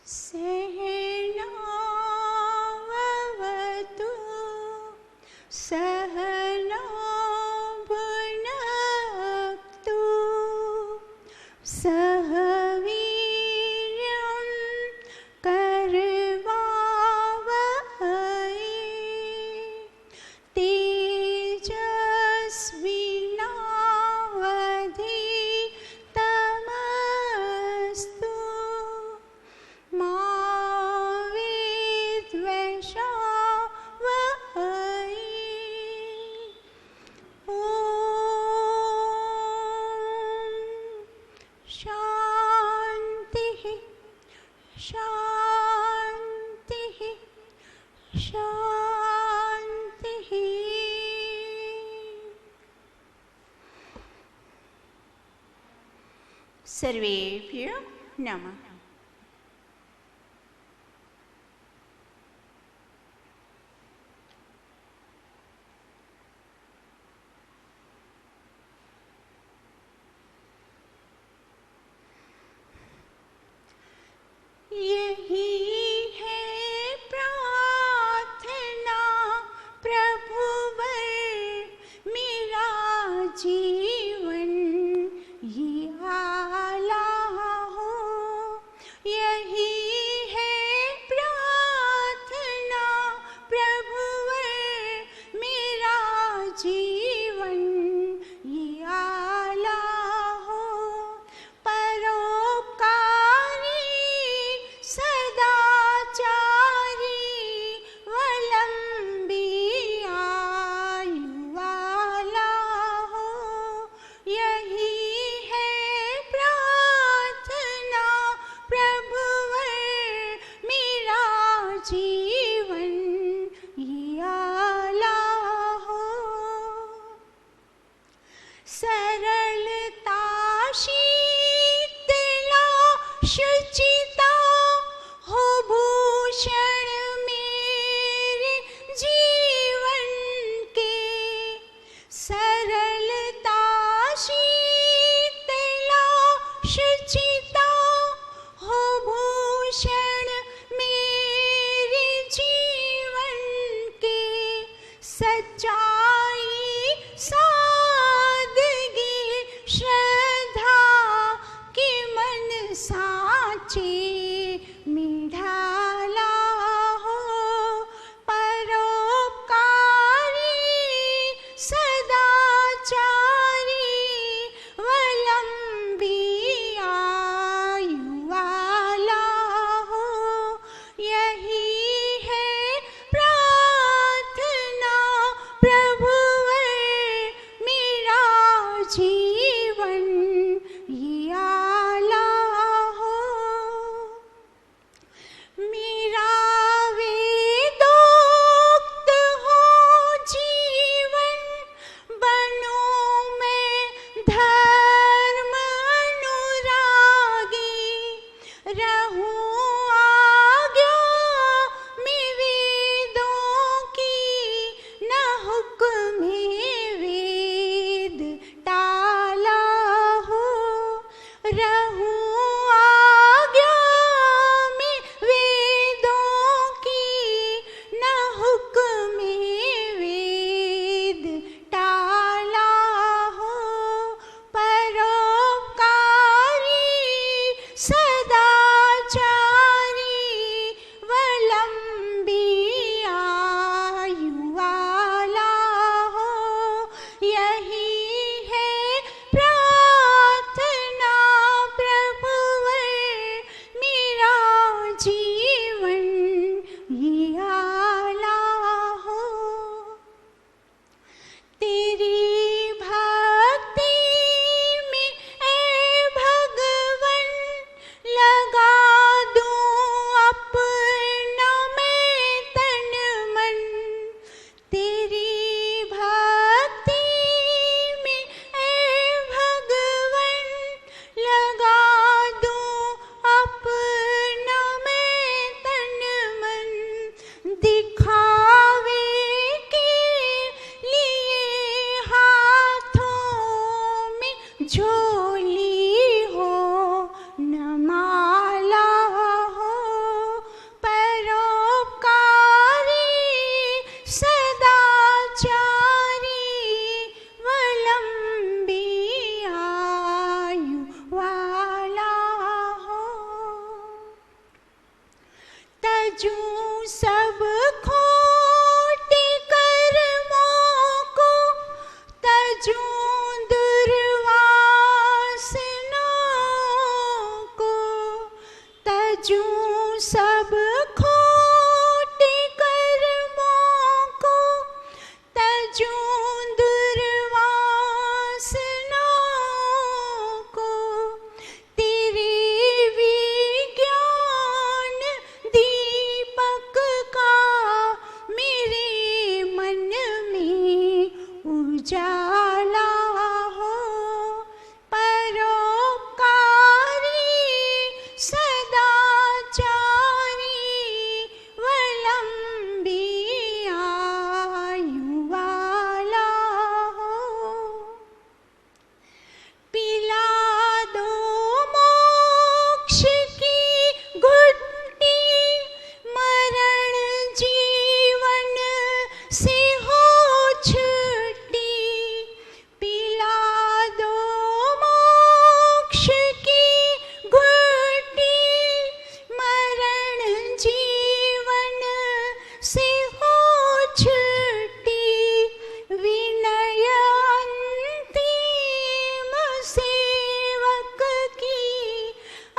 सहनावतु सहनो भुनक्तु सह वीर्यं करवावहै तेजस्विनावधीतमस्तु मा विद्विषावहै। शान्तिः शान्तिः शान्तिः। सर्वेभ्यो नमः। यही है प्रार्थना प्रभुवर मेरा जीवन ये आला हो। यही है प्रार्थना प्रभुवर मेरा जीवन ये आला हो। परोपकारी सदाचारी वलंबी आयु वाला हो। यही है प्रार्थना प्रभुवर मेरा जीवन ये आला हो। सरलता शीतला शुचिता हो भूषण मेरे जीवन के। सरलता शीतला शुचिता हो भूषण मेरे जीवन के। सच्चाई सादगी श्रद्धा के मन साचे में ढाला हो। परोपकारी सदाचारी वलंबी आयु वाला हो। तजूं सब खोटे कर्मों को, तजूं दुर्वासनाओं को, तजूं सब खोटे कर्मों को, तजूं दुर्वासनाओं को, तेरे विज्ञान दीपक का मेरे मन में उजाला हो, परोपकारी सदाचारी वलंबी आयु वाला हो। पिला दो मोक्ष की घुट्टी, मरण जीवन से हो छुट्टी। पिला दो मोक्ष की घुट्टी, मरण जीवन से हो छुट्टी। विनय अंतिम सेवक की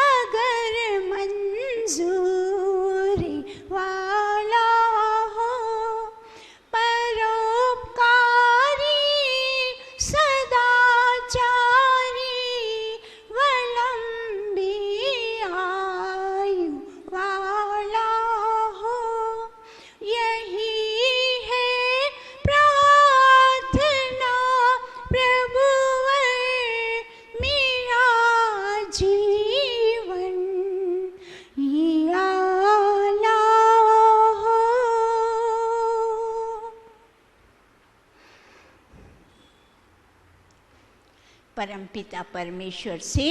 अगर मंजूरी वाला हो, परोपकारी सदाचारी वलंबी आयु वाला हो। यही है प्रार्थना प्रभुवर, मेरा जीवन ये आला हो। परमपिता परमेश्वर से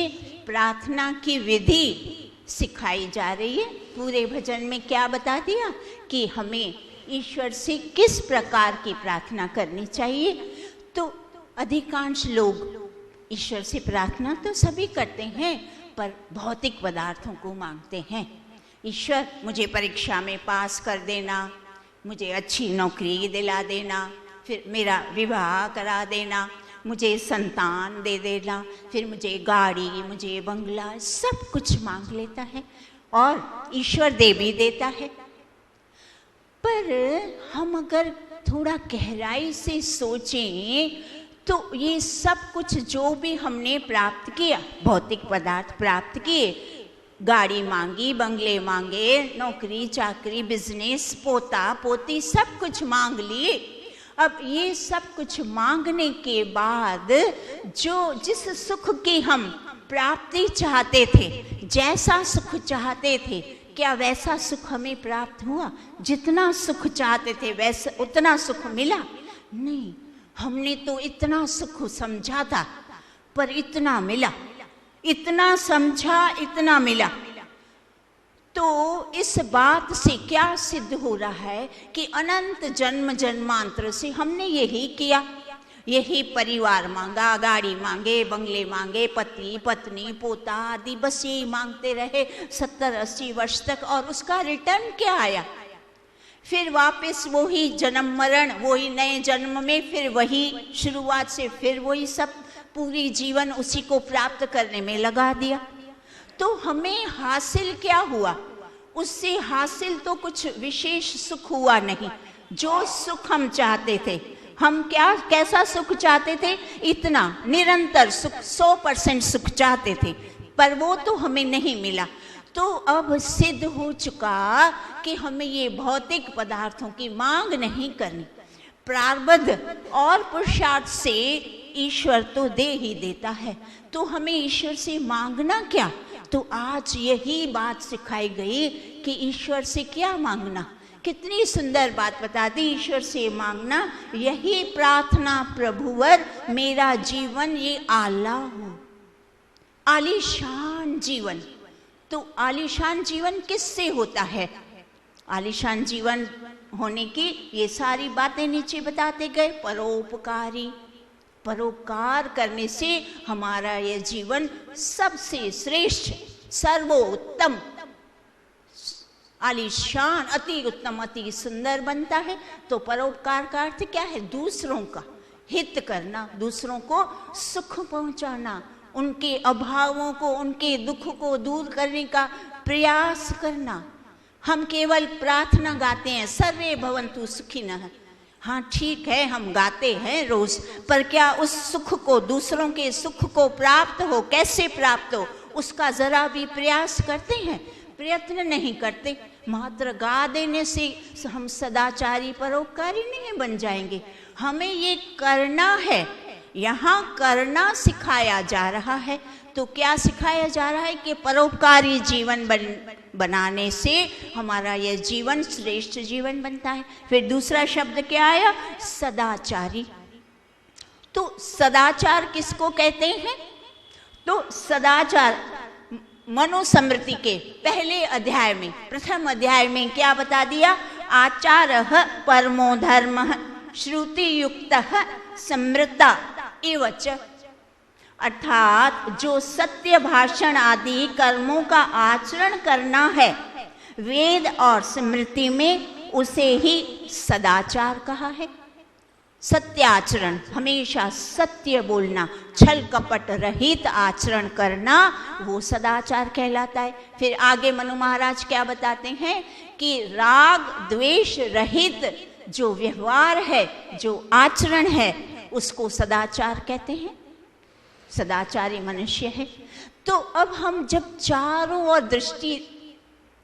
प्रार्थना की विधि सिखाई जा रही है। पूरे भजन में क्या बता दिया कि हमें ईश्वर से किस प्रकार की प्रार्थना करनी चाहिए। तो अधिकांश लोग ईश्वर से प्रार्थना तो सभी करते हैं, पर भौतिक पदार्थों को मांगते हैं। ईश्वर मुझे परीक्षा में पास कर देना, मुझे अच्छी नौकरी दिला देना, फिर मेरा विवाह करा देना, मुझे संतान दे देना, फिर मुझे गाड़ी, मुझे बंगला, सब कुछ मांग लेता है और ईश्वर दे भी देता है। पर हम अगर थोड़ा गहराई से सोचें तो ये सब कुछ जो भी हमने प्राप्त किया, भौतिक पदार्थ प्राप्त किए, गाड़ी मांगी, बंगले मांगे, नौकरी चाकरी, बिजनेस, पोता पोती, सब कुछ मांग लिए। अब ये सब कुछ मांगने के बाद जिस सुख की हम प्राप्ति चाहते थे, जैसा सुख चाहते थे, क्या वैसा सुख हमें प्राप्त हुआ? जितना सुख चाहते थे वैसा उतना सुख मिला? नहीं, हमने तो इतना सुख समझा था पर इतना मिला, इतना समझा इतना मिला। तो इस बात से क्या सिद्ध हो रहा है कि अनंत जन्म जन्मांतर से हमने यही किया, यही परिवार मांगा, गाड़ी मांगे, बंगले मांगे, पति पत्नी पोता आदि, बस यही मांगते रहे 70-80 वर्ष तक। और उसका रिटर्न क्या आया? फिर वापस वही जन्म मरण, वही नए जन्म में फिर वही शुरुआत से फिर वही सब, पूरी जीवन उसी को प्राप्त करने में लगा दिया। तो हमें हासिल क्या हुआ? उससे हासिल तो कुछ विशेष सुख हुआ नहीं। जो सुख हम चाहते थे, हम कैसा सुख चाहते थे? इतना निरंतर सुख, 100% सुख चाहते थे, पर वो तो हमें नहीं मिला। तो अब सिद्ध हो चुका कि हमें ये भौतिक पदार्थों की मांग नहीं करनी। प्रारब्ध और पुरुषार्थ से ईश्वर तो दे ही देता है, तो हमें ईश्वर से मांगना क्या? तो आज यही बात सिखाई गई कि ईश्वर से क्या मांगना। कितनी सुंदर बात बता दी, ईश्वर से मांगना यही प्रार्थना प्रभुवर, मेरा जीवन ये आला हो। आलीशान जीवन, तो आलीशान जीवन किससे होता है? आलीशान जीवन होने की ये सारी बातें नीचे बताते गए। परोपकारी, परोपकार करने से हमारा यह जीवन सबसे श्रेष्ठ, सर्वोत्तम आलीशान, अति उत्तम, अति सुंदर बनता है। तो परोपकार का अर्थ क्या है? दूसरों का हित करना, दूसरों को सुख पहुंचाना, उनके अभावों को, उनके दुख को दूर करने का प्रयास करना। हम केवल प्रार्थना गाते हैं, सर्वे भवन्तु सुखिनः। हाँ ठीक है, हम गाते हैं रोज, पर क्या उस सुख को, दूसरों के सुख को प्राप्त हो, कैसे प्राप्त हो, उसका जरा भी प्रयास करते हैं? प्रयत्न नहीं करते। मात्र गा देने से हम सदाचारी परोपकारी नहीं बन जाएंगे। हमें ये करना है, यहाँ करना सिखाया जा रहा है। तो क्या सिखाया जा रहा है? कि परोपकारी जीवन बनाने से हमारा यह जीवन श्रेष्ठ जीवन बनता है। फिर दूसरा शब्द क्या आया? सदाचारी। तो सदाचार किसको कहते हैं? तो सदाचार मनुस्मृति के पहले अध्याय में, प्रथम अध्याय में क्या बता दिया? आचारः परमो धर्मः श्रुति युक्तः समृता एवच। अर्थात जो सत्य भाषण आदि कर्मों का आचरण करना है वेद और स्मृति में, उसे ही सदाचार कहा है। सत्य आचरण, हमेशा सत्य बोलना, छल कपट रहित आचरण करना, वो सदाचार कहलाता है। फिर आगे मनु महाराज क्या बताते हैं? कि राग द्वेष रहित जो व्यवहार है, जो आचरण है, उसको सदाचार कहते हैं। सदाचारी मनुष्य है। तो अब हम जब चारों ओर दृष्टि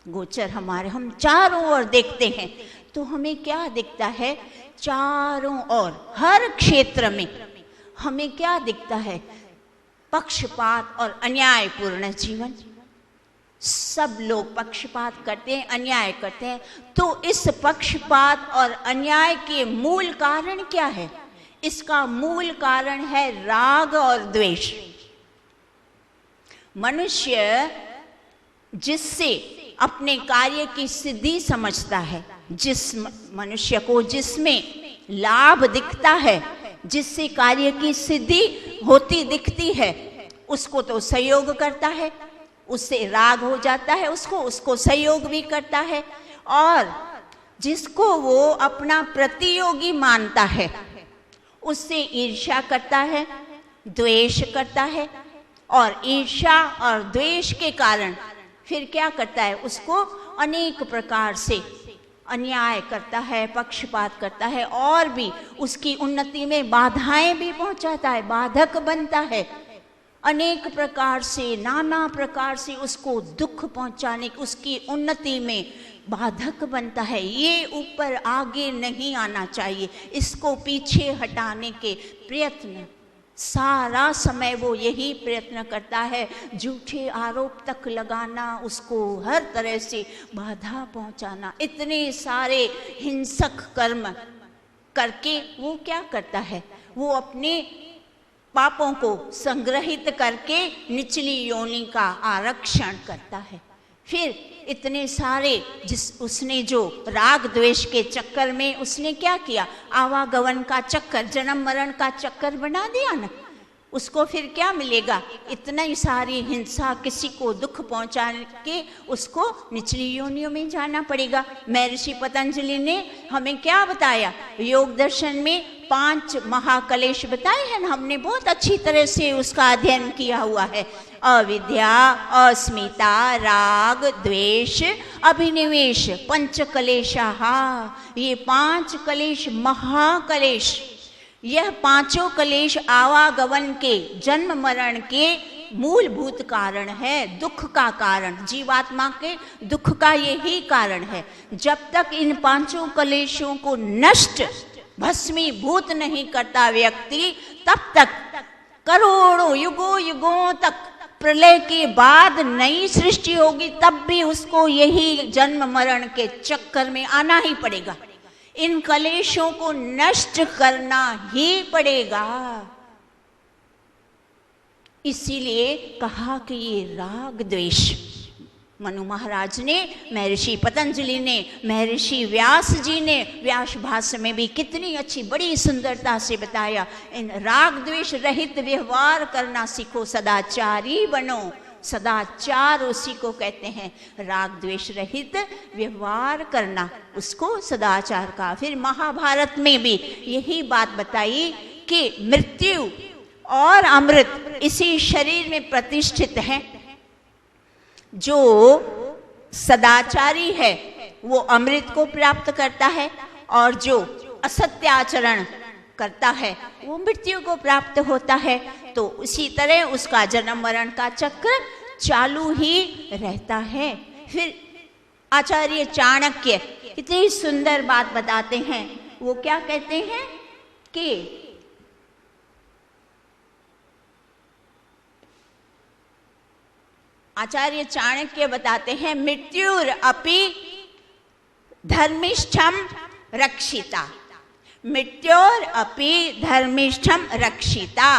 गोचर हमारे, हम चारों ओर देखते हैं तो हमें क्या दिखता है? चारों ओर हर क्षेत्र में हमें क्या दिखता है? पक्षपात और अन्यायपूर्ण जीवन। सब लोग पक्षपात करते हैं, अन्याय करते हैं। तो इस पक्षपात और अन्याय के मूल कारण क्या है? इसका मूल कारण है राग और द्वेष। मनुष्य जिससे अपने कार्य की सिद्धि समझता है, जिस मनुष्य को जिसमें लाभ दिखता है, जिससे कार्य की सिद्धि होती दिखती है, उसको तो सहयोग करता है, उससे राग हो जाता है, उसको सहयोग भी करता है। और जिसको वो अपना प्रतियोगी मानता है, उससे ईर्ष्या करता है, द्वेष करता है। और ईर्ष्या और द्वेष के कारण फिर क्या करता है? उसको अनेक प्रकार से अन्याय करता है, पक्षपात करता है, और भी उसकी उन्नति में बाधाएं भी पहुंचाता है, बाधक बनता है। अनेक प्रकार से, नाना प्रकार से उसको दुख पहुंचाने, उसकी उन्नति में बाधक बनता है। ये ऊपर आगे नहीं आना चाहिए, इसको पीछे हटाने के प्रयत्न, सारा समय वो यही प्रयत्न करता है। झूठे आरोप तक लगाना, उसको हर तरह से बाधा पहुंचाना, इतने सारे हिंसक कर्म करके वो क्या करता है? वो अपने पापों को संग्रहित करके निचली योनि का आरक्षण करता है। फिर इतने सारे उसने जो राग द्वेष के चक्कर में उसने क्या किया? आवागमन का चक्कर, जन्म मरण का चक्कर बना दिया ना। उसको फिर क्या मिलेगा? इतना ही सारी हिंसा, किसी को दुख पहुंचा के उसको निचली योनियों में जाना पड़ेगा। महर्षि पतंजलि ने हमें क्या बताया? योग दर्शन में 5 महाकलेश बताए हैं ना, हमने बहुत अच्छी तरह से उसका अध्ययन किया हुआ है। अविद्या, अस्मिता, राग, द्वेष, अभिनिवेश, पंचकलेशाः। ये 5 कलेश महाकलेश, यह 5 कलेश आवागमन के, जन्म मरण के मूलभूत कारण है, दुख का कारण, जीवात्मा के दुख का यही कारण है। जब तक इन 5 कलेशों को नष्ट, भस्मीभूत नहीं करता व्यक्ति, तब तक करोड़ों युगों युगों तक, प्रलय के बाद नई सृष्टि होगी तब भी उसको यही जन्म मरण के चक्कर में आना ही पड़ेगा। इन कलेशों को नष्ट करना ही पड़ेगा। इसीलिए कहा कि ये राग द्वेष, मनु महाराज ने, महर्षि पतंजलि ने, महर्षि व्यास जी ने व्यास भाष्य में भी कितनी अच्छी, बड़ी सुंदरता से बताया। इन राग द्वेष रहित व्यवहार करना सीखो, सदाचारी बनो। सदाचार उसी को कहते हैं, राग द्वेष रहित व्यवहार करना, उसको सदाचार कहा। फिर महाभारत में भी यही बात बताई कि मृत्यु और अमृत इसी शरीर में प्रतिष्ठित है। जो सदाचारी है वो अमृत को प्राप्त करता है, और जो असत्य आचरण करता है वो मृत्यु को प्राप्त होता है। तो उसी तरह उसका जन्म मरण का चक्र चालू ही रहता है। फिर आचार्य चाणक्य इतनी सुंदर बात बताते हैं। वो क्या कहते हैं कि आचार्य चाणक्य बताते हैं, मृत्युर अपि धर्मिष्ठम रक्षिता, मृत्योर अपि धर्मिष्ठम रक्षिता।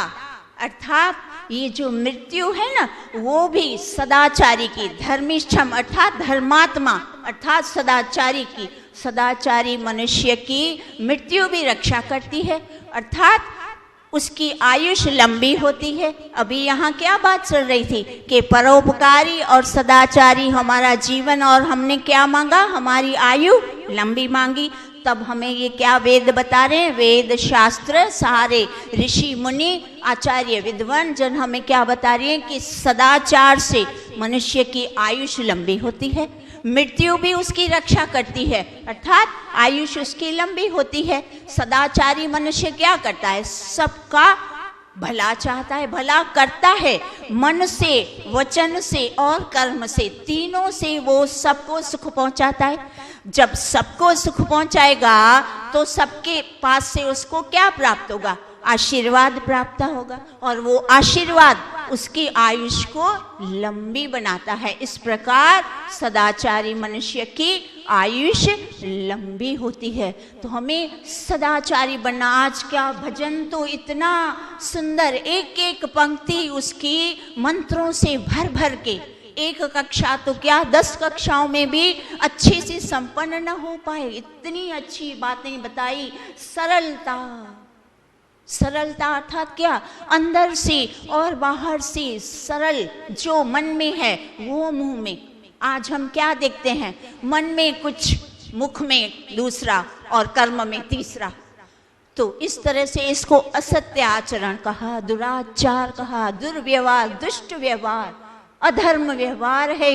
अर्थात ये जो मृत्यु है ना, वो भी सदाचारी की, धर्मिष्ठम अर्थात धर्मात्मा अर्थात सदाचारी की, सदाचारी मनुष्य की मृत्यु भी रक्षा करती है, अर्थात उसकी आयुष लंबी होती है। अभी यहाँ क्या बात चल रही थी कि परोपकारी और सदाचारी हमारा जीवन, और हमने क्या मांगा, हमारी आयु लंबी मांगी। तब हमें ये क्या वेद बता रहे हैं, वेद शास्त्र सारे ऋषि मुनि आचार्य विद्वान जन हमें क्या बता रहे हैं कि सदाचार से मनुष्य की आयुष लंबी होती है, मृत्यु भी उसकी रक्षा करती है, अर्थात आयुष उसकी लंबी होती है। सदाचारी मनुष्य क्या करता है, सबका भला चाहता है, भला करता है, मन से, वचन से और कर्म से, तीनों से वो सबको सुख पहुंचाता है। जब सबको सुख पहुंचाएगा तो सबके पास से उसको क्या प्राप्त होगा, आशीर्वाद प्राप्त होगा, और वो आशीर्वाद उसकी आयुष को लंबी बनाता है। इस प्रकार सदाचारी मनुष्य की आयुष लंबी होती है। तो हमें सदाचारी बनना। आज का भजन तो इतना सुंदर, एक एक पंक्ति उसकी मंत्रों से भर भर के, एक कक्षा तो क्या 10 कक्षाओं में भी अच्छे से संपन्न न हो पाए, इतनी अच्छी बातें बताई। सरलता, सरलता अर्थात क्या, अंदर से और बाहर से सरल, जो मन में है वो मुंह में। आज हम क्या देखते हैं, मन में कुछ, मुख में दूसरा और कर्म में तीसरा। तो इस तरह से इसको असत्य आचरण कहा, दुराचार कहा, दुर्व्यवहार, दुष्ट व्यवहार, अधर्म व्यवहार है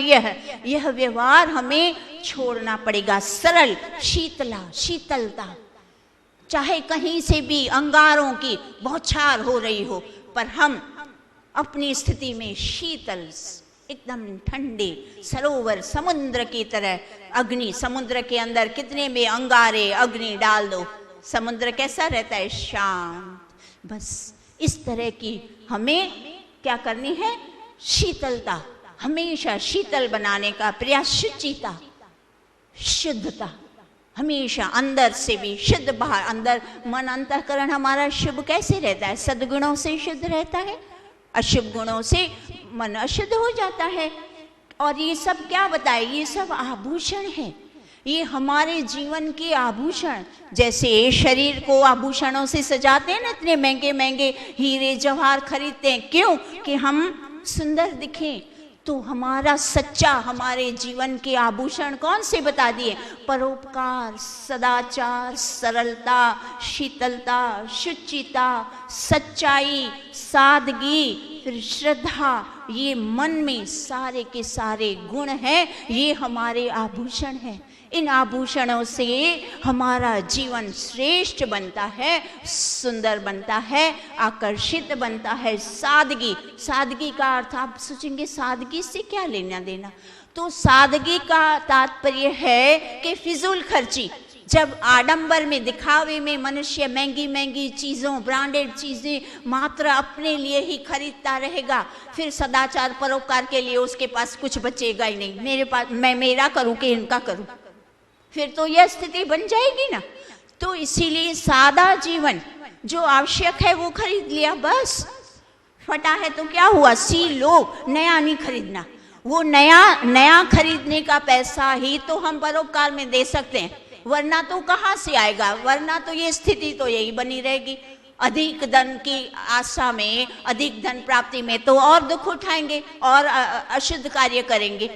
यह व्यवहार हमें छोड़ना पड़ेगा। सरल, शीतलता, चाहे कहीं से भी अंगारों की बौछार हो रही हो, पर हम अपनी स्थिति में शीतल, एकदम ठंडे, सरोवर समुद्र की तरह। अग्नि, समुद्र के अंदर कितने में अंगारे अग्नि डाल दो, समुद्र कैसा रहता है, शांत। बस इस तरह की हमें क्या करनी है, शीतलता, हमेशा शीतल बनाने का प्रयास। शुचिता, शुद्धता, हमेशा अंदर से भी शुद्ध, बाहर, अंदर मन अंतःकरण हमारा शुभ कैसे रहता है, सद्गुणों से शुद्ध रहता है, अशुभ गुणों से मन अशुद्ध हो जाता है। और ये सब क्या बताए, ये सब आभूषण है, ये हमारे जीवन के आभूषण। जैसे शरीर को आभूषणों से सजाते हैं ना, इतने महंगे महंगे हीरे जवाहर खरीदते हैं, क्यों, कि हम सुंदर दिखें। तो हमारा सच्चा, हमारे जीवन के आभूषण कौन से बता दिए, परोपकार, सदाचार, सरलता, शीतलता, शुचिता, सच्चाई, सादगी, फिर श्रद्धा, ये मन में सारे के सारे गुण हैं, ये हमारे आभूषण हैं। इन आभूषणों से हमारा जीवन श्रेष्ठ बनता है, सुंदर बनता है, आकर्षित बनता है। सादगी, सादगी का अर्थ आप सोचेंगे सादगी से क्या लेना देना, तो सादगी का तात्पर्य है कि फिजूल खर्ची। जब आडंबर में, दिखावे में मनुष्य महंगी महंगी चीज़ों, ब्रांडेड चीज़ें मात्र अपने लिए ही खरीदता रहेगा, फिर सदाचार परोपकार के लिए उसके पास कुछ बचेगा ही नहीं। मेरे पास, मैं मेरा करूँ कि इनका करूँ, फिर तो यह स्थिति बन जाएगी ना। तो इसीलिए सादा जीवन, जो आवश्यक है वो खरीद लिया, बस। फटा है तो क्या हुआ, सी लो, नया नहीं खरीदना। वो नया खरीदने का पैसा ही तो हम परोपकार में दे सकते हैं, वरना तो कहाँ से आएगा, वरना तो ये स्थिति तो यही बनी रहेगी। अधिक धन की आशा में, अधिक धन प्राप्ति में तो और दुख उठाएंगे और अशुद्ध कार्य करेंगे।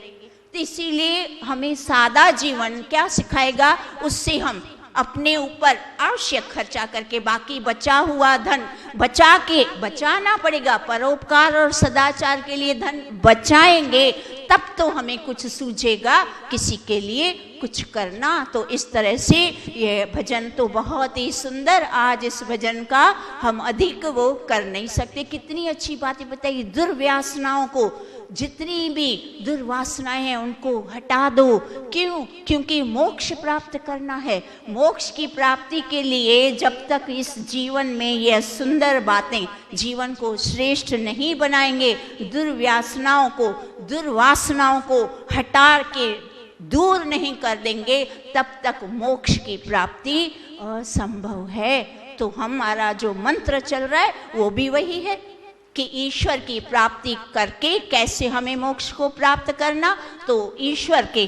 तो इसीलिए हमें सादा जीवन क्या सिखाएगा, उससे हम अपने ऊपर आवश्यक खर्चा करके बाकी बचा हुआ धन बचाना पड़ेगा। परोपकार और सदाचार के लिए धन बचाएंगे तब तो हमें कुछ सूझेगा किसी के लिए कुछ करना। तो इस तरह से ये भजन तो बहुत ही सुंदर, आज इस भजन का हम अधिक वो कर नहीं सकते। कितनी अच्छी बातें बताई। दुर्व्यसनाओं को, जितनी भी दुर्वासनाएं हैं उनको हटा दो। क्यों? क्योंकि मोक्ष प्राप्त करना है। मोक्ष की प्राप्ति के लिए जब तक इस जीवन में यह सुंदर बातें जीवन को श्रेष्ठ नहीं बनाएंगे, दुर्वासनाओं को हटा के दूर नहीं कर देंगे, तब तक मोक्ष की प्राप्ति असंभव है। तो हमारा जो मंत्र चल रहा है वो भी वही है कि ईश्वर की प्राप्ति करके कैसे हमें मोक्ष को प्राप्त करना। तो ईश्वर के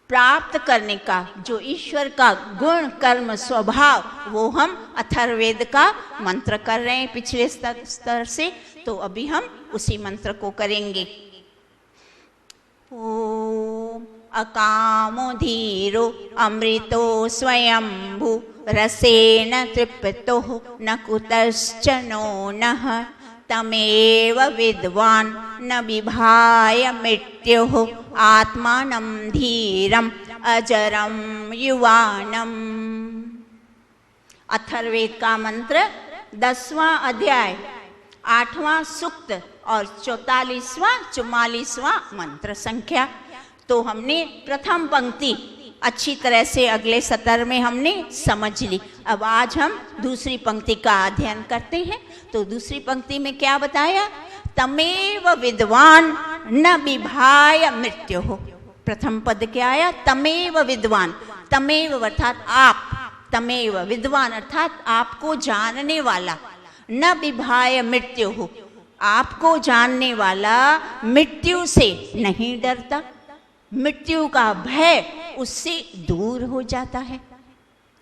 प्राप्त करने का जो ईश्वर का गुण कर्म स्वभाव, वो हम अथर्ववेद का मंत्र कर रहे हैं पिछले स्तर से। तो अभी हम उसी मंत्र को करेंगे। ओम अकामो धीरो अमृतो स्वयंभू रसेन तृप्तो न कुतश्चनो नः तमेव विद्वान् न विभाय मृत्युः आत्मानं धीरम् अजरं युवानम्। अथर्ववेद का मंत्र 10वां अध्याय 8वां सूक्त और 44वां मंत्र संख्या। तो हमने प्रथम पंक्ति अच्छी तरह से अगले सत्र में हमने समझ ली। अब आज हम दूसरी पंक्ति का अध्ययन करते हैं। तो दूसरी पंक्ति में क्या बताया? तमेव विद्वान न विभाय मृत्यु हो। प्रथम पद क्या आया? तमेव विद्वान। तमेव अर्थात आप, तमेव विद्वान अर्थात आपको जानने वाला, न विभाय मृत्यु हो, आपको जानने वाला मृत्यु से नहीं डरता, मृत्यु का भय उससे दूर हो जाता है।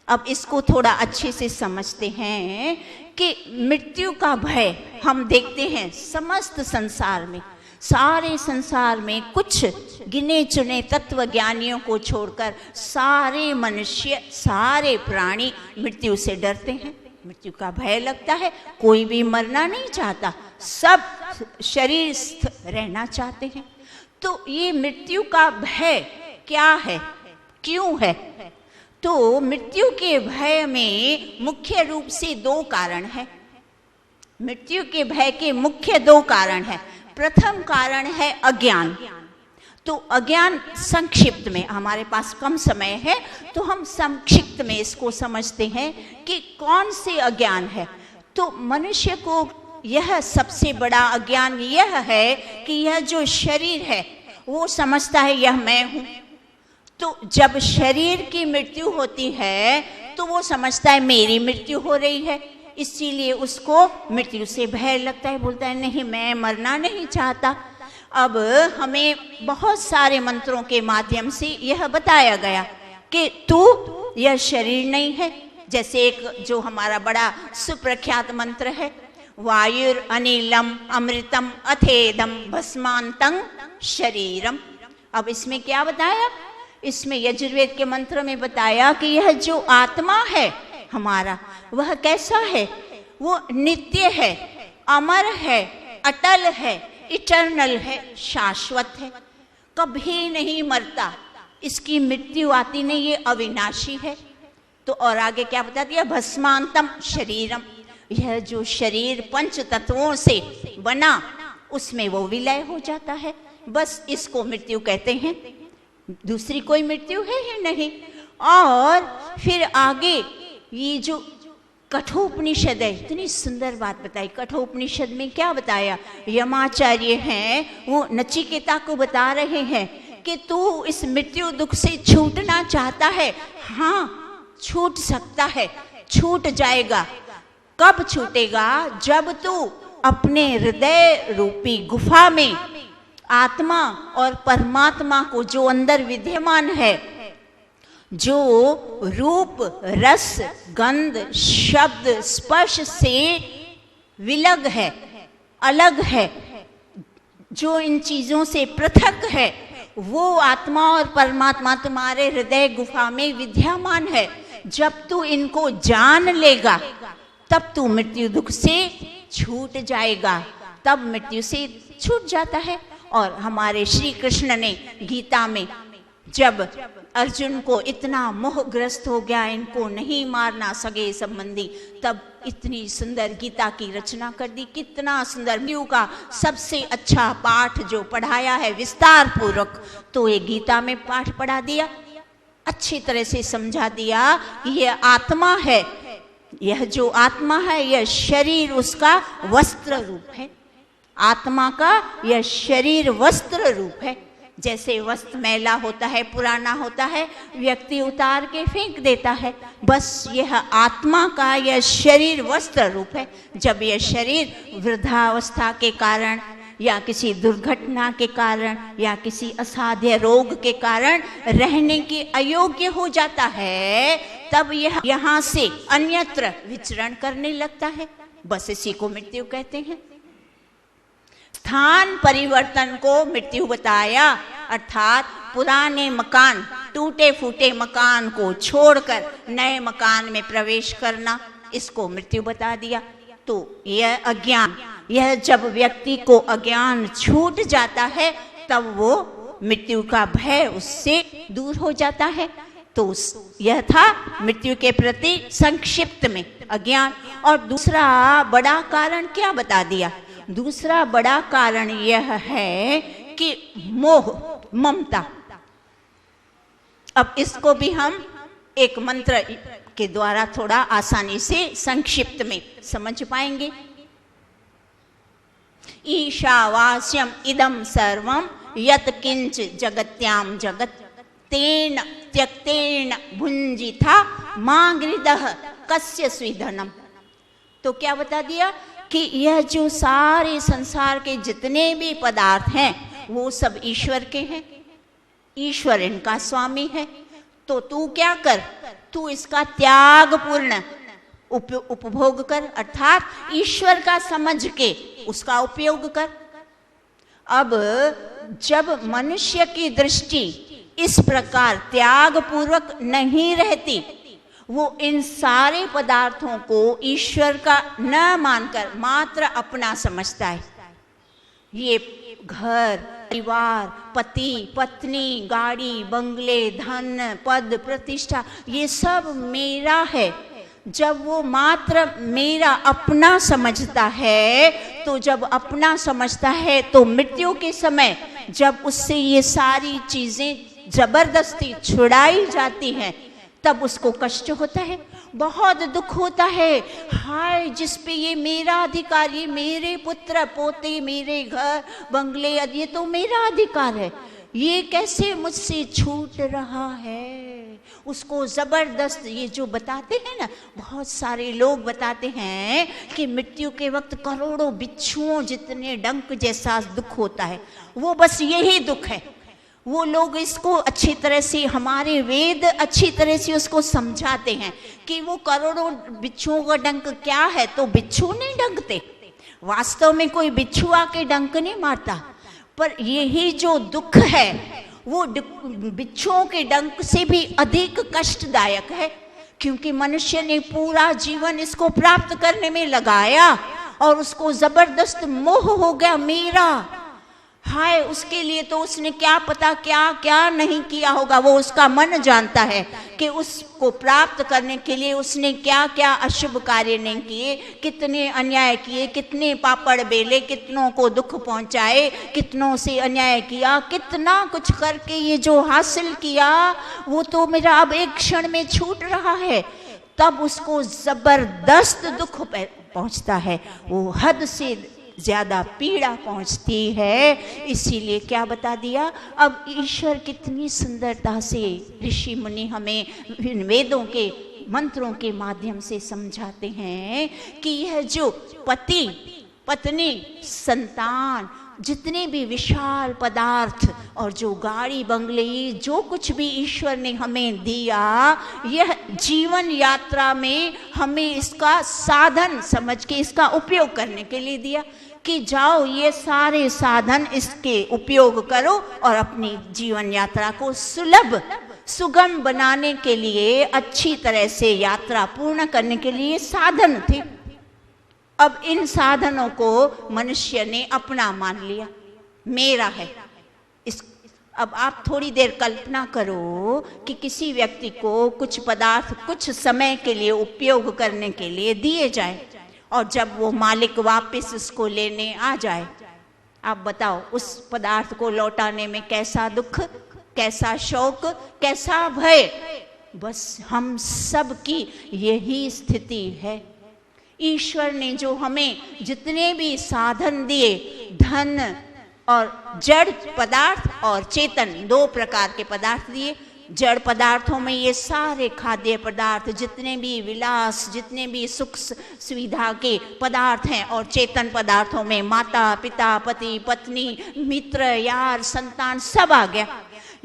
अब इसको थोड़ा अच्छे से समझते हैं कि मृत्यु का भय हम देखते हैं समस्त संसार में, सारे संसार में कुछ गिने चुने तत्वज्ञानियों को छोड़कर सारे मनुष्य, सारे प्राणी मृत्यु से डरते हैं, मृत्यु का भय लगता है। कोई भी मरना नहीं चाहता, सब शरीरस्थ रहना चाहते हैं। तो ये मृत्यु का भय क्या है, क्यों है? तो मृत्यु के भय में मुख्य रूप से 2 कारण है। मृत्यु के भय के मुख्य 2 कारण है। प्रथम कारण है अज्ञान। तो अज्ञान संक्षिप्त में, हमारे पास कम समय है तो हम संक्षिप्त में इसको समझते हैं कि कौन से अज्ञान है। तो मनुष्य को यह सबसे बड़ा अज्ञान यह है कि यह जो शरीर है वो समझता है यह मैं हूं। तो जब शरीर की मृत्यु होती है तो वो समझता है मेरी मृत्यु हो रही है, इसीलिए उसको मृत्यु से भय लगता है, बोलता है नहीं मैं मरना नहीं चाहता। अब हमें बहुत सारे मंत्रों के माध्यम से यह बताया गया कि तू यह शरीर नहीं है। जैसे एक जो हमारा बड़ा सुप्रख्यात मंत्र है, वायुर अनिलम अमृतम अथेदम भस्मांतं शरीरम। अब इसमें क्या बताया? इसमें यजुर्वेद के मंत्र में बताया कि यह जो आत्मा है हमारा, वह कैसा है? वो नित्य है, अमर है, अटल है, इटर्नल है, शाश्वत है, कभी नहीं मरता, इसकी मृत्यु आती नहीं, ये अविनाशी है। तो और आगे क्या बता दिया? भस्मांतम शरीरम। यह जो शरीर 5 तत्वों से बना उसमें वो विलय हो जाता है, बस इसको मृत्यु कहते हैं। दूसरी कोई मृत्यु है ही नहीं। और फिर आगे ये जो कठोपनिषद है, इतनी सुंदर बात बताई। कठोपनिषद में क्या बताया? यमाचार्य हैं वो नचिकेता को बता रहे हैं कि तू इस मृत्यु दुख से छूटना चाहता है, हाँ छूट सकता है, छूट जाएगा। कब छूटेगा? जब तू अपने हृदय रूपी गुफा में आत्मा और परमात्मा को जो अंदर विद्यमान है, जो रूप रस गंध शब्द स्पर्श से विलग है, अलग है, जो इन चीजों से पृथक है, वो आत्मा और परमात्मा तुम्हारे हृदय गुफा में विद्यमान है। जब तू इनको जान लेगा तब तू मृत्यु दुख से छूट जाएगा, तब मृत्यु से छूट जाता है। और हमारे श्री कृष्ण ने गीता में जब अर्जुन को इतना मोहग्रस्त हो गया, इनको नहीं मारना सगे संबंधी, तब इतनी सुंदर गीता की रचना कर दी। कितना सुंदर, मृत्यु का सबसे अच्छा पाठ जो पढ़ाया है विस्तार पूर्वक, तो ये गीता में पाठ पढ़ा दिया, अच्छी तरह से समझा दिया कि यह आत्मा है, यह जो आत्मा है यह शरीर उसका वस्त्र रूप है। आत्मा का यह शरीर वस्त्र रूप है। जैसे वस्त्र मैला होता है, पुराना होता है, व्यक्ति उतार के फेंक देता है, बस यह आत्मा का यह शरीर वस्त्र रूप है। जब यह शरीर वृद्धावस्था के कारण या किसी दुर्घटना के कारण या किसी असाध्य रोग के कारण रहने के अयोग्य हो जाता है, तब यह यहाँ से अन्यत्र विचरण करने लगता है। बस इसी को मृत्यु कहते हैं। स्थान परिवर्तन को मृत्यु बताया, अर्थात पुराने मकान, टूटे फूटे मकान को छोड़कर नए मकान में प्रवेश करना, इसको मृत्यु बता दिया। तो यह अज्ञान, यह जब व्यक्ति को अज्ञान छूट जाता है तब वो मृत्यु का भय उससे दूर हो जाता है। तो यह था मृत्यु के प्रति संक्षिप्त में अज्ञान। और दूसरा बड़ा कारण क्या बता दिया? दूसरा बड़ा कारण यह है कि मोह, ममता। अब इसको भी हम एक मंत्र के द्वारा थोड़ा आसानी से संक्षिप्त में समझ पाएंगे। ईशावास्यम इदं सर्वं यत् किंच जगत्याम जगत तेन त्यक्तेन भुंजिथा मागृदः कस्य स्विधनम। तो क्या बता दिया कि यह जो सारे संसार के जितने भी पदार्थ हैं वो सब ईश्वर के हैं, ईश्वर इनका स्वामी है। तो तू क्या कर, तू इसका त्याग पूर्ण उपभोग कर, अर्थात ईश्वर का समझ के उसका उपयोग कर। अब जब मनुष्य की दृष्टि इस प्रकार त्याग पूर्वक नहीं रहती, वो इन सारे पदार्थों को ईश्वर का न मानकर मात्र अपना समझता है। ये घर, परिवार, पति, पत्नी, गाड़ी, बंगले, धन, पद, प्रतिष्ठा, ये सब मेरा है। जब वो मात्र मेरा अपना समझता है, तो जब अपना समझता है तो मृत्यु के समय जब उससे ये सारी चीजें जबरदस्ती छुड़ाई जाती हैं, तब उसको कष्ट होता है, बहुत दुख होता है। हाय, जिस पे ये मेरा अधिकार, ये मेरे पुत्र पोते, मेरे घर बंगले, ये तो मेरा अधिकार है, ये कैसे मुझसे छूट रहा है। उसको जबरदस्त, ये जो बताते हैं ना, बहुत सारे लोग बताते हैं कि मृत्यु के वक्त करोड़ों बिच्छुओं जितने डंक जैसा दुख होता है, वो बस यही दुख है। वो लोग इसको अच्छी तरह से, हमारे वेद अच्छी तरह से उसको समझाते हैं कि वो करोड़ों बिच्छुओं का डंक क्या है। तो बिच्छू नहीं डंकते, वास्तव में कोई बिच्छू आके डंक नहीं मारता, पर यही जो दुख है वो बिच्छुओं के डंक से भी अधिक कष्टदायक है, क्योंकि मनुष्य ने पूरा जीवन इसको प्राप्त करने में लगाया और उसको जबरदस्त मोह हो गया मेरा। हाय, उसके लिए तो उसने क्या पता क्या क्या नहीं किया होगा, वो उसका मन जानता है कि उसको प्राप्त करने के लिए उसने क्या क्या अशुभ कार्य नहीं किए, कितने अन्याय किए, कितने पापड़ बेले, कितनों को दुख पहुंचाए, कितनों से अन्याय किया, कितना कुछ करके ये जो हासिल किया वो तो मेरा अब एक क्षण में छूट रहा है। तब उसको जबरदस्त दुख पहुंचता है, वो हद से ज्यादा पीड़ा पहुंचती है। इसीलिए क्या बता दिया, अब ईश्वर कितनी सुंदरता से ऋषि मुनि हमें वेदों के मंत्रों के माध्यम से समझाते हैं कि यह जो पति, पत्नी, संतान, जितने भी विशाल पदार्थ और जो गाड़ी बंगले, जो कुछ भी ईश्वर ने हमें दिया, यह जीवन यात्रा में हमें इसका साधन समझ के इसका उपयोग करने के लिए दिया। कि जाओ ये सारे साधन इसके उपयोग करो और अपनी जीवन यात्रा को सुलभ सुगम बनाने के लिए, अच्छी तरह से यात्रा पूर्ण करने के लिए साधन थे। अब इन साधनों को मनुष्य ने अपना मान लिया, मेरा है। अब आप थोड़ी देर कल्पना करो कि किसी व्यक्ति को कुछ पदार्थ कुछ समय के लिए उपयोग करने के लिए दिए जाए और जब वो मालिक वापस उसको लेने आ जाए, आप बताओ उस पदार्थ को लौटाने में कैसा दुख, कैसा शोक, कैसा भय। बस हम सब की यही स्थिति है। ईश्वर ने जो हमें जितने भी साधन दिए, धन और जड़ पदार्थ और चेतन, 2 प्रकार के पदार्थ दिए। जड़ पदार्थों में ये सारे खाद्य पदार्थ, जितने भी विलास, जितने भी सुख सुविधा के पदार्थ हैं, और चेतन पदार्थों में माता पिता, पति पत्नी, मित्र यार, संतान सब आ गया।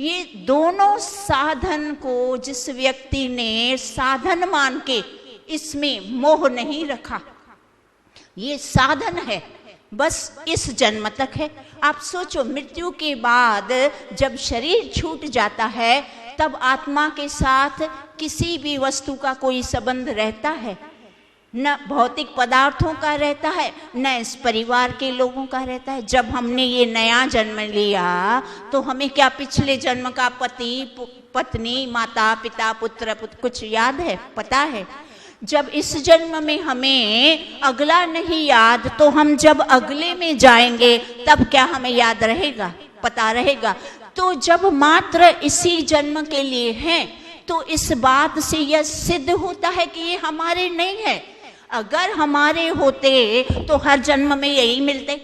ये दोनों साधन को जिस व्यक्ति ने साधन मान के इसमें मोह नहीं रखा, ये साधन है, बस इस जन्म तक है। आप सोचो, मृत्यु के बाद जब शरीर छूट जाता है तब आत्मा के साथ किसी भी वस्तु का कोई संबंध रहता है? न भौतिक पदार्थों का रहता है, न इस परिवार के लोगों का रहता है। जब हमने ये नया जन्म लिया तो हमें क्या पिछले जन्म का पति पत्नी, माता पिता, पुत्र कुछ याद है, पता है? जब इस जन्म में हमें अगला नहीं याद, तो हम जब अगले में जाएंगे तब क्या हमें याद रहेगा, पता रहेगा? तो जब मात्र इसी जन्म के लिए हैं तो इस बात से यह सिद्ध होता है कि ये हमारे नहीं है। अगर हमारे होते तो हर जन्म में यही मिलते,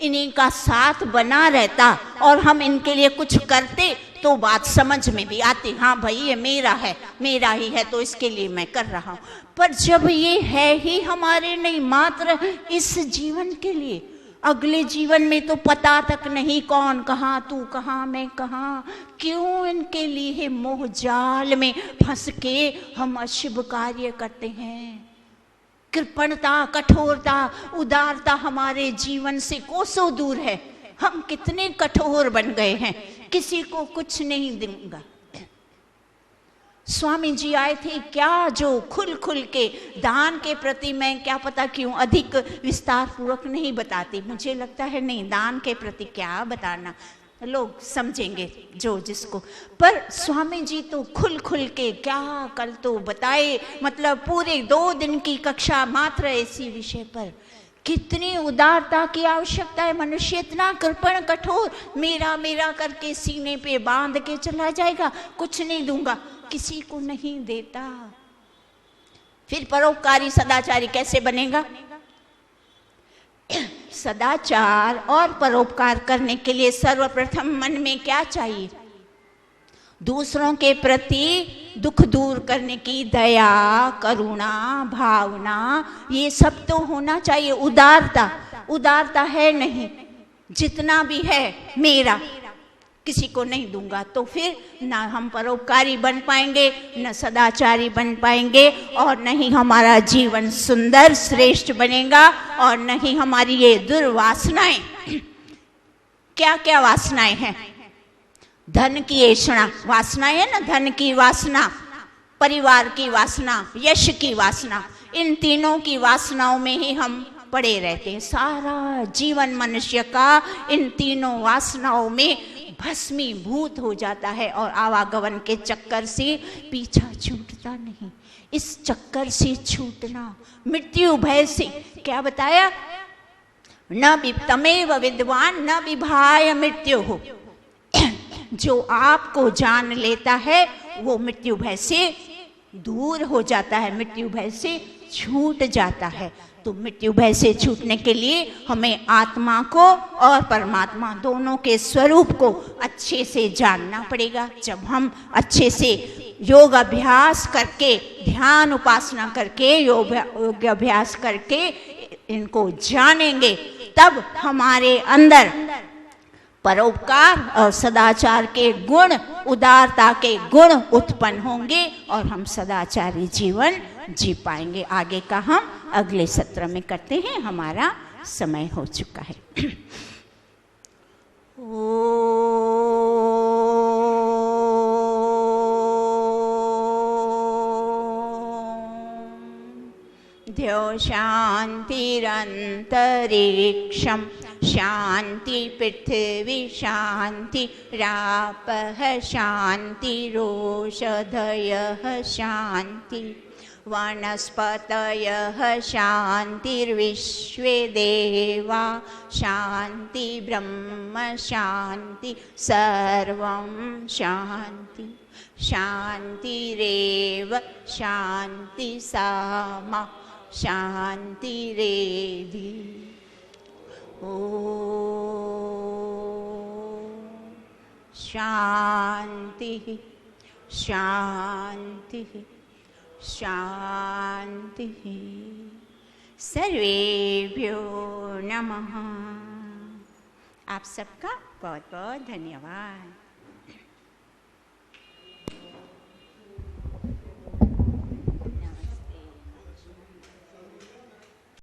इन्हीं का साथ बना रहता और हम इनके लिए कुछ करते तो बात समझ में भी आती, हाँ भाई ये मेरा है, मेरा ही है तो इसके लिए मैं कर रहा हूँ। पर जब ये है ही हमारे नहीं, मात्र इस जीवन के लिए, अगले जीवन में तो पता तक नहीं कौन कहाँ, तू कहाँ, मैं कहाँ, क्यों इनके लिए मोह जाल में फंस के हम अशुभ कार्य करते हैं। कृपणता, कठोरता, उदारता हमारे जीवन से कोसों दूर है। हम कितने कठोर बन गए हैं, किसी को कुछ नहीं दूंगा। स्वामी जी आए थे क्या, जो खुल खुल के दान के प्रति, मैं क्या पता क्यों अधिक विस्तार पूर्वक नहीं बताती, मुझे लगता है नहीं, दान के प्रति क्या बताना, लोग समझेंगे जो जिसको। पर स्वामी जी तो खुल खुल के क्या कल तो बताए, मतलब पूरे 2 दिन की कक्षा मात्र इसी विषय पर। कितनी उदारता की आवश्यकता है। मनुष्य इतना कृपण कठोर, मेरा मेरा करके सीने पे बांध के चला जाएगा, कुछ नहीं दूंगा, किसी को नहीं देता। फिर परोपकारी सदाचारी कैसे बनेगा? सदाचार और परोपकार करने के लिए सर्वप्रथम मन में क्या चाहिए? दूसरों के प्रति दुख दूर करने की दया, करुणा, भावना, ये सब तो होना चाहिए। उदारता, उदारता है नहीं, जितना भी है मेरा, किसी को नहीं दूंगा, तो फिर ना हम परोपकारी बन पाएंगे, न सदाचारी बन पाएंगे, और न ही हमारा जीवन सुंदर श्रेष्ठ बनेगा, और न ही हमारी ये दुर्वासनाएं, क्या क्या वासनाएं हैं? धन की ऐषणा वासनाएं है ना, धन की वासना, परिवार की वासना, यश की वासना, इन तीनों की वासनाओं में ही हम पड़े रहते हैं। सारा जीवन मनुष्य का इन तीनों वासनाओं में भस्मीभूत हो जाता है और आवागमन के चक्कर से पीछा छूटता नहीं। इस चक्कर से छूटना, मृत्यु भय से, क्या बताया? न तमेव विद्वान न विभाय मृत्यु हो। जो आपको जान लेता है वो मृत्यु भय से दूर हो जाता है, मृत्यु भय से छूट जाता है। तो मृत्यु भय से छूटने के लिए हमें आत्मा को और परमात्मा दोनों के स्वरूप को अच्छे से जानना पड़ेगा। जब हम अच्छे से योग अभ्यास करके, ध्यान उपासना करके, योग अभ्यास करके इनको जानेंगे, तब हमारे अंदर परोपकार और सदाचार के गुण, उदारता के गुण उत्पन्न होंगे और हम सदाचारी जीवन जी पाएंगे। आगे का हम अगले सत्र में करते हैं। हमारा समय हो चुका है। ध्यो शान्तिरन्तरिक्षं शान्ति पृथिवी शान्ति रापः शान्तिरोषधयः शान्ति वनस्पतयः शान्तिर्विश्वे देवा शान्ति ब्रह्म शान्ति सर्वं शान्ति शान्तिरेव शान्ति सामा शान्तिरेधि। ओ शान्ति शान्ति शान्ति। सर्वेभ्यो नमः। आप सबका बहुत बहुत धन्यवाद।